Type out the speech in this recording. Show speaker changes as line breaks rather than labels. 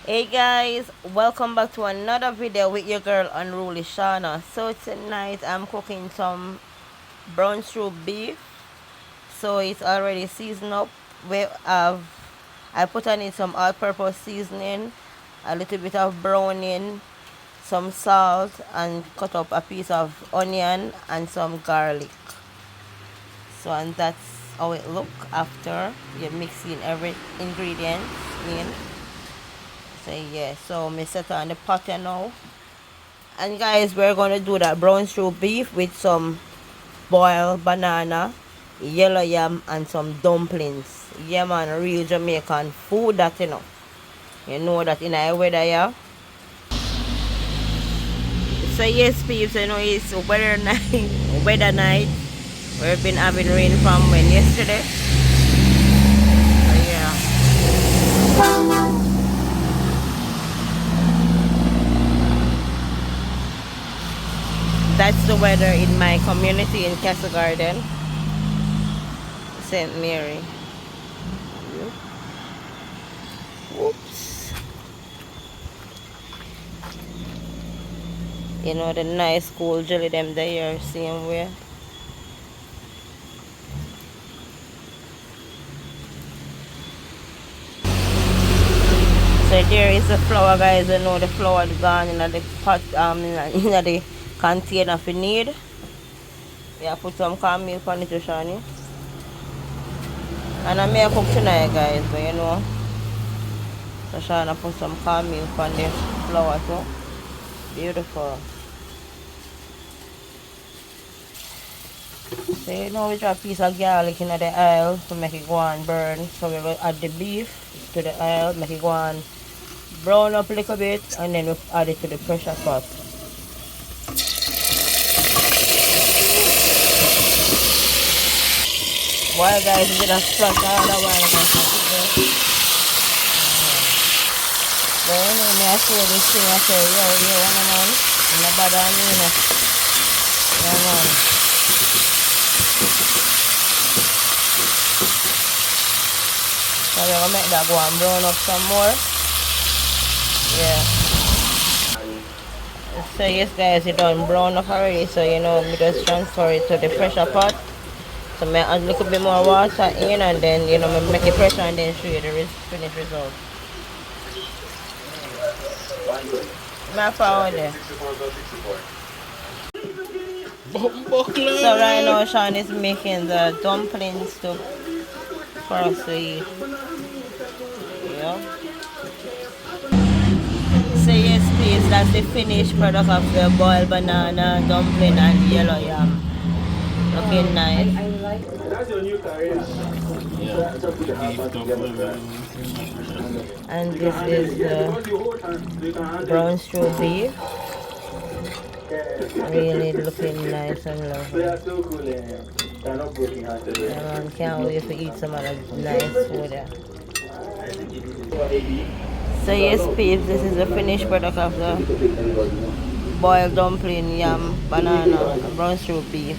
Hey guys, welcome back to another video with your girl Unruly Shauna. So tonight I'm cooking some brown stew beef. So it's already seasoned up. I put on it some all-purpose seasoning, a little bit of browning, some salt, and cut up a piece of onion and some garlic. So and that's how it look after you mix in every ingredient in. So yeah, so me set on the pot now. And guys, we're gonna do that brown stew beef with some boiled banana, yellow yam, and some dumplings. Yeah man, real Jamaican food that you know. You know that in our weather, yeah. So yes, peeps, you know it's weather night. Weather night. We've been having rain from when yesterday. So yeah. That's the weather in my community in Castle Garden, St. Mary. Whoops. You know the nice cool jelly them there same way. So there is the flour guys, you know the flour gone in the pot in the container if you need. Yeah, put some corn milk on it to Shani. And I may cook tonight guys, but you know. So Shana put some corn milk on the flour too. Beautiful. So you know we drop a piece of garlic in the oil to make it go and burn. So we will add the beef to the oil, make it go and brown up a little bit, and then we add it to the pressure pot. While guys we just splash all the while and but you know me I say this thing I say yo one man and nobody I mean it. Yeah man. So we're gonna make that go and brown up some more. Yeah. So yes guys, it done brown up already, so you know we just transfer it to the pressure pot. So I add a little bit more water in and then you know I make the pressure and then show you the finished result. My found there. So right now Sean is making the dumplings for us to eat. Yeah. So yes please, that's the finished product of the boiled banana, dumpling and yellow yam. Looking nice.
That's your new career.
Yeah, beef dumpling.
And this is the brown stew beef. Really looking nice and lovely.
They are so cool. They're not broken hearted.
Yeah, man, can't wait to eat some of the nice food. Yeah. So yes, peeps, this is the finished product of the boiled dumpling, yam, banana, and brown stew beef.